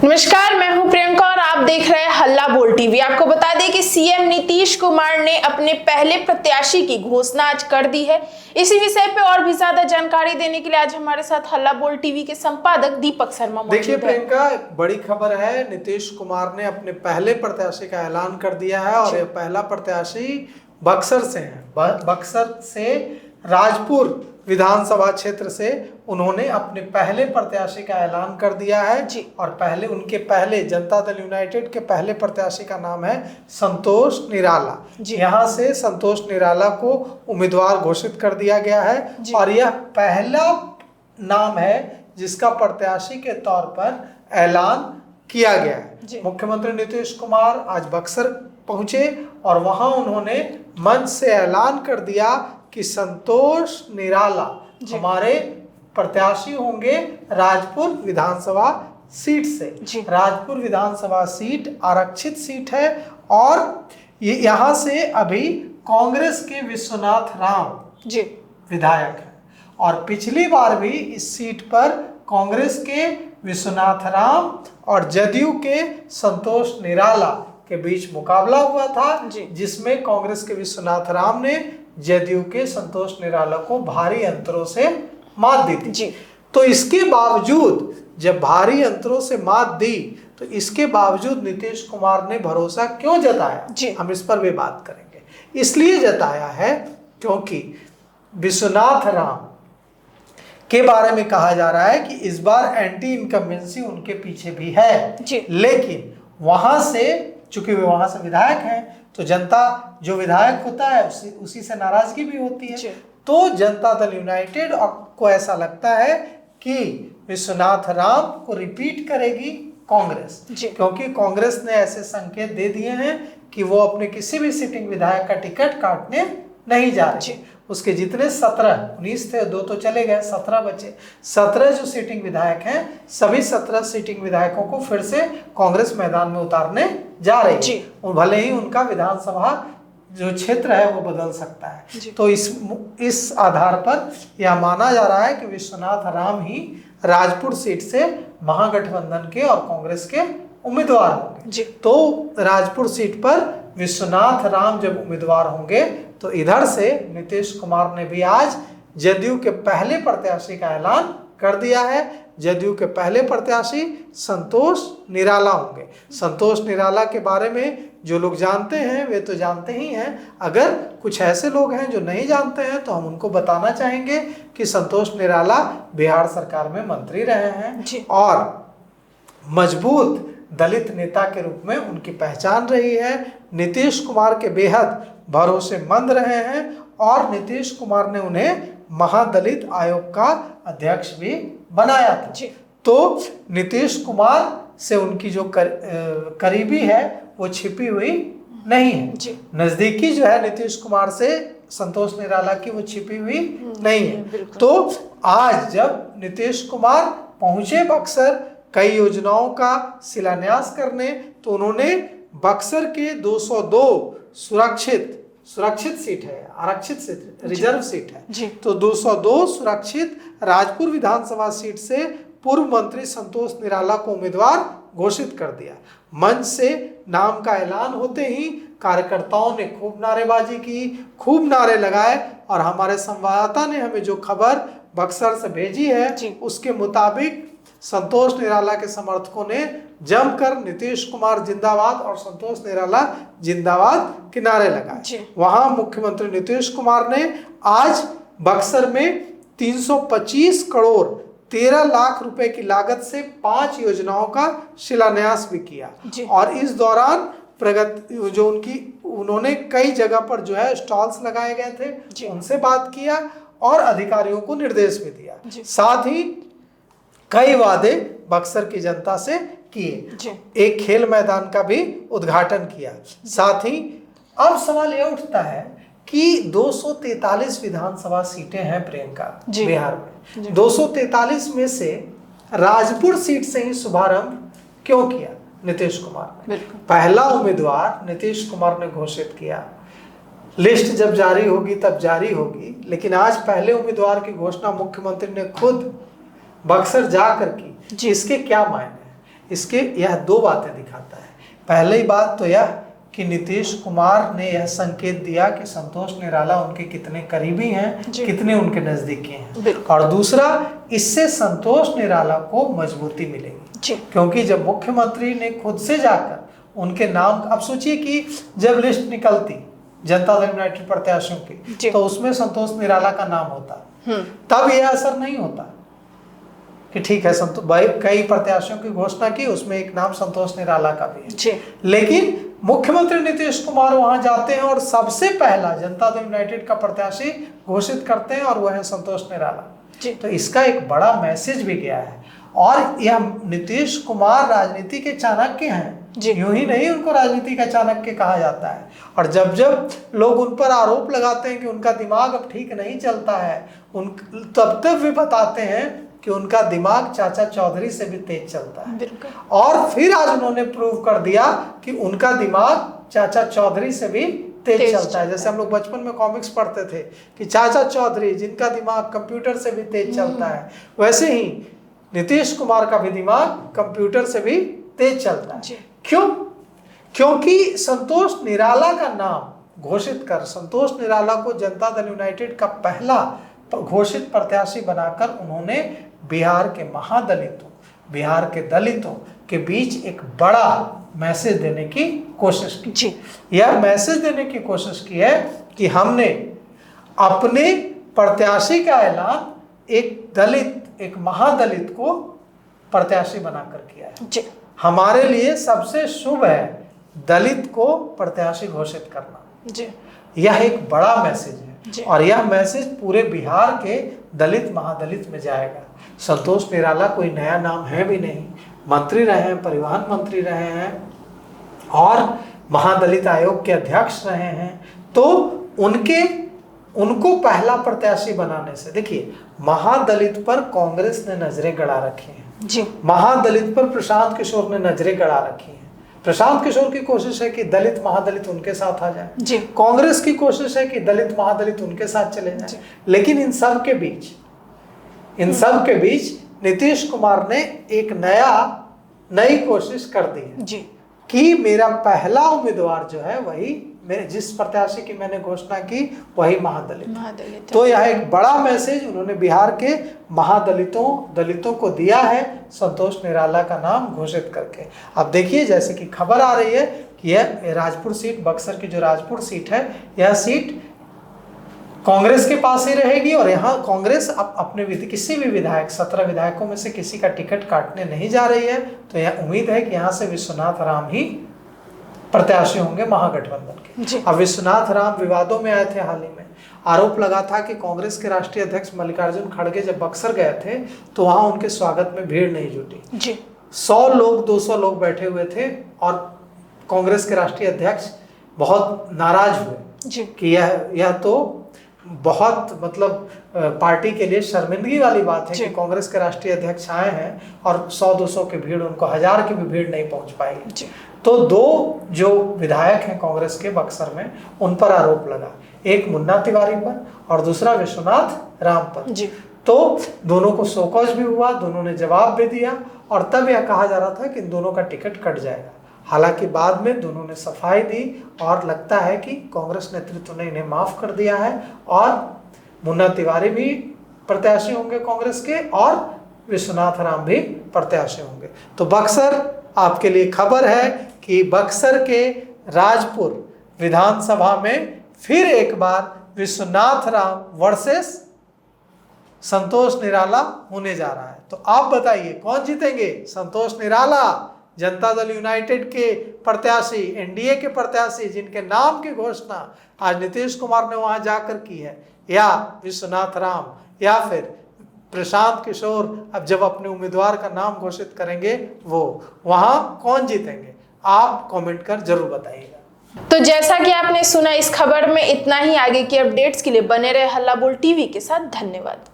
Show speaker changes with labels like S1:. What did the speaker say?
S1: नमस्कार, मैं हूं प्रियंका और आप देख रहे हैं हल्ला बोल टीवी। आपको बता दें कि सीएम नीतीश कुमार ने अपने पहले प्रत्याशी की घोषणा आज कर दी है। इसी विषय पे और भी ज्यादा जानकारी देने के लिए आज हमारे साथ हल्ला बोल टीवी के संपादक दीपक शर्मा मौजूद
S2: देखिए
S1: है।
S2: प्रियंका, बड़ी खबर है। नीतीश कुमार ने अपने पहले प्रत्याशी का ऐलान कर दिया है और ये पहला प्रत्याशी बक्सर से है। बक्सर से राजपुर विधानसभा क्षेत्र से उन्होंने अपने पहले प्रत्याशी का ऐलान कर दिया है और उनके पहले जनता दल यूनाइटेड के पहले प्रत्याशी का नाम है संतोष निराला। यहाँ से संतोष निराला को उम्मीदवार घोषित कर दिया गया है और यह पहला नाम है जिसका प्रत्याशी के तौर पर ऐलान किया गया है। मुख्यमंत्री नीतीश कुमार आज बक्सर पहुंचे और वहां उन्होंने मंच से ऐलान कर दिया कि संतोष निराला हमारे प्रत्याशी होंगे राजपुर विधानसभा सीट से। राजपुर विधानसभा सीट आरक्षित सीट है और ये यहाँ से अभी कांग्रेस के विश्वनाथ राम विधायक है और पिछली बार भी इस सीट पर कांग्रेस के विश्वनाथ राम और जदयू के संतोष निराला के बीच मुकाबला हुआ था, जिसमें कांग्रेस के विश्वनाथ राम ने जदयू के संतोष निराला को भारी अंतरों से मात दी थी। तो इसके बावजूद जब भारी अंतरों से मात दी तो इसके बावजूद नीतीश कुमार ने भरोसा क्यों जताया, हम इस पर भी बात करेंगे। इसलिए जताया है क्योंकि विश्वनाथ राम के बारे में कहा जा रहा है कि इस बार एंटी इनकम्बेंसी उनके पीछे भी है, लेकिन वहां से चूंकि वे वहां से विधायक हैं तो जनता जो विधायक होता है उसी से नाराजगी भी होती है। तो जनता दल यूनाइटेड को ऐसा लगता है कि विश्वनाथ राम को रिपीट करेगी कांग्रेस, क्योंकि कांग्रेस ने ऐसे संकेत दे दिए हैं कि वो अपने किसी भी सिटिंग विधायक का टिकट काटने नहीं जा रही। उसके जितने 19 थे, 2 तो चले गए, 17 बचे। 17 जो सिटिंग विधायक हैं, सभी 17 सिटिंग विधायकों को फिर से कांग्रेस मैदान में उतारने जा रही है और भले ही उनका विधानसभा जो क्षेत्र है वो बदल सकता है। तो इस आधार पर यह माना जा रहा है कि विश्वनाथ राम ही राजपुर सीट से महागठबंधन के और कांग्रेस के उम्मीदवार होंगे। तो राजपुर सीट पर विश्वनाथ राम जब उम्मीदवार होंगे तो इधर से नीतीश कुमार ने भी आज जदयू के पहले प्रत्याशी का ऐलान कर दिया है। जदयू के पहले प्रत्याशी संतोष निराला होंगे। संतोष निराला के बारे में जो लोग जानते हैं वे तो जानते ही हैं, अगर कुछ ऐसे लोग हैं जो नहीं जानते हैं तो हम उनको बताना चाहेंगे कि संतोष निराला बिहार सरकार में मंत्री रहे हैं और मजबूत दलित नेता के रूप में उनकी पहचान रही है। नीतीश कुमार के बेहद भरोसेमंद रहे हैं और नीतीश कुमार ने उन्हें महादलित आयोग का अध्यक्ष भी बनाया था। तो नीतीश कुमार से उनकी जो करीबी है वो छिपी हुई नहीं है। नजदीकी जो है नीतीश कुमार से संतोष निराला की वो छिपी हुई नहीं है। तो आज जब नीतीश कुमार पहुंचे बक्सर कई योजनाओं का शिलान्यास करने, तो उन्होंने बक्सर के 202 सुरक्षित सीट है, आरक्षित सीट, रिजर्व सीट है, तो 202 सुरक्षित राजपुर विधानसभा सीट से पूर्व मंत्री संतोष निराला को उम्मीदवार घोषित कर दिया। मंच से नाम का ऐलान होते ही कार्यकर्ताओं ने खूब नारेबाजी की, खूब नारे लगाए और हमारे संवाददाता ने हमें जो खबर बक्सर से भेजी है उसके मुताबिक संतोष निराला के समर्थकों ने जमकर नीतीश कुमार जिंदाबाद और संतोष निराला जिंदाबाद के नारे लगाए। वहां मुख्यमंत्री नीतीश कुमार ने आज बक्सर में 325 करोड़ 13 लाख रुपए की लागत से 5 योजनाओं का शिलान्यास भी किया और इस दौरान प्रगति जो उन्होंने कई जगह पर जो है स्टॉल्स लगाए गए थे उनसे बात किया और अधिकारियों को निर्देश भी दिया। साथ ही कई वादे बक्सर की जनता से किए, एक खेल मैदान का भी उद्घाटन किया। साथ ही अब सवाल यह उठता है कि 243 विधानसभा सीटें हैं प्रियंका बिहार में, 243 में से राजपुर सीट से ही शुभारंभ क्यों किया नीतीश कुमार ने? पहला उम्मीदवार नीतीश कुमार ने घोषित किया, लिस्ट जब जारी होगी तब जारी होगी, लेकिन आज पहले उम्मीदवार की घोषणा मुख्यमंत्री ने खुद बक्सर जा कर की। इसके क्या मायने हैं? इसके यह दो बातें दिखाता है। पहली बात तो यह कि नीतीश कुमार ने यह संकेत दिया कि संतोष निराला उनके कितने करीबी हैं, कितने उनके नजदीकी हैं। और दूसरा, इससे संतोष निराला को मजबूती मिलेगी, क्योंकि जब मुख्यमंत्री ने खुद से जाकर उनके नाम, अब सोचिए कि जब लिस्ट निकलती जनता दल यूनाइटेड प्रत्याशियों की तो उसमें संतोष निराला का नाम होता, तब यह असर नहीं होता कि ठीक है भाई कई प्रत्याशियों की घोषणा की, उसमें एक नाम संतोष निराला का भी है। लेकिन मुख्यमंत्री नीतीश कुमार वहां जाते हैं और सबसे पहला जनता दल यूनाइटेड का प्रत्याशी घोषित करते हैं और वह है संतोष निराला। तो इसका एक बड़ा मैसेज भी गया है। और यह नीतीश कुमार राजनीति के चाणक्य हैं, यूं ही नहीं उनको राजनीति का चाणक्य कहा जाता है। और जब जब लोग उन पर आरोप लगाते हैं कि उनका दिमाग अब ठीक नहीं चलता है, तब वे बताते हैं कि उनका दिमाग चाचा चौधरी से भी तेज चलता है। और फिर आज उन्होंने प्रूव कर दिया कि उनका दिमाग चाचा चौधरी से भी तेज चलता है। जैसे हम लोग बचपन में कॉमिक्स पढ़ते थे कि चाचा चौधरी जिनका दिमाग कंप्यूटर से भी तेज चलता है, वैसे ही नीतीश कुमार का भी दिमाग कंप्यूटर से भी तेज चलता है। क्यों? क्योंकि संतोष निराला का नाम घोषित कर, संतोष निराला को जनता दल यूनाइटेड का पहला घोषित प्रत्याशी बनाकर उन्होंने बिहार के महादलितों, बिहार के दलितों के बीच एक बड़ा मैसेज देने की कोशिश की। यह मैसेज देने की कोशिश की है कि हमने अपने प्रत्याशी का ऐलान एक दलित, एक महादलित को प्रत्याशी बनाकर किया है। हमारे लिए सबसे शुभ है दलित को प्रत्याशी घोषित करना। यह एक बड़ा मैसेज है और यह मैसेज पूरे बिहार के दलित महादलित में जाएगा। संतोष निराला कोई नया नाम है भी नहीं, मंत्री रहे हैं, परिवहन मंत्री रहे हैं और महादलित आयोग के अध्यक्ष रहे हैं। तो उनको पहला प्रत्याशी बनाने से, देखिए महादलित पर कांग्रेस ने नजरें गड़ा रखी हैं, महादलित पर प्रशांत किशोर ने नजरें गड़ा रखी हैं। प्रशांत किशोर की कोशिश है कि दलित महादलित उनके साथ आ जाए, कांग्रेस की कोशिश है कि दलित महादलित उनके साथ चले जाए। लेकिन इन सब के बीच नीतीश कुमार ने एक नई कोशिश कर दी है कि मेरा पहला उम्मीदवार जो है वही, जिस प्रत्याशी की मैंने घोषणा की वही महादलित। तो यह एक बड़ा मैसेज उन्होंने बिहार के दलितों को दिया है संतोष निराला का नाम घोषित करके। अब देखिए, जैसे कि खबर आ रही है कि यह राजपुर सीट, बक्सर की जो राजपुर सीट है, यह सीट कांग्रेस के पास ही रहेगी और यहाँ कांग्रेस अपने किसी भी विधायक, 17 विधायकों में से किसी का टिकट काटने नहीं जा रही है। तो यह उम्मीद है कि यहाँ से विश्वनाथ राम ही प्रत्याशी होंगे महागठबंधन के। अब विश्वनाथ राम विवादों में आए थे, हाल ही में आरोप लगा था कि कांग्रेस के राष्ट्रीय अध्यक्ष मल्लिकार्जुन खड़गे जब बक्सर गए थे तो वहां उनके स्वागत में भीड़ नहीं जुटी। 100 लोग 200 लोग बैठे हुए थे और कांग्रेस के राष्ट्रीय अध्यक्ष बहुत नाराज हुए कि यह तो बहुत मतलब पार्टी के लिए शर्मिंदगी वाली बात है कि कांग्रेस के राष्ट्रीय अध्यक्ष आए हैं और 100-200 की भीड़, उनको 1000 की भी भीड़ नहीं पहुंच पाएगी। तो दो जो विधायक हैं कांग्रेस के बक्सर में, उन पर आरोप लगा, एक मुन्ना तिवारी पर और दूसरा विश्वनाथ राम पर। तो दोनों को शोकॉज भी हुआ, दोनों ने जवाब भी दिया और तब यह कहा जा रहा था कि इन दोनों का टिकट कट जाएगा। हालांकि बाद में दोनों ने सफाई दी और लगता है कि कांग्रेस नेतृत्व ने इन्हें माफ कर दिया है और मुन्ना तिवारी भी प्रत्याशी होंगे कांग्रेस के और विश्वनाथ राम भी प्रत्याशी होंगे। तो बक्सर आपके लिए खबर है कि बक्सर के राजपुर विधानसभा में फिर एक बार विश्वनाथ राम वर्सेस संतोष निराला होने जा रहा है। तो आप बताइए कौन जीतेंगे? संतोष निराला, जनता दल यूनाइटेड के प्रत्याशी, एनडीए के प्रत्याशी जिनके नाम की घोषणा आज नीतीश कुमार ने वहां जाकर की है, या विश्वनाथ राम, या फिर प्रशांत किशोर अब जब अपने उम्मीदवार का नाम घोषित करेंगे वो, वहां कौन जीतेंगे? आप कमेंट कर जरूर बताइएगा।
S1: तो जैसा कि आपने सुना, इस खबर में इतना ही। आगे की अपडेट्स के लिए बने रहे हल्ला बोल टीवी के साथ। धन्यवाद।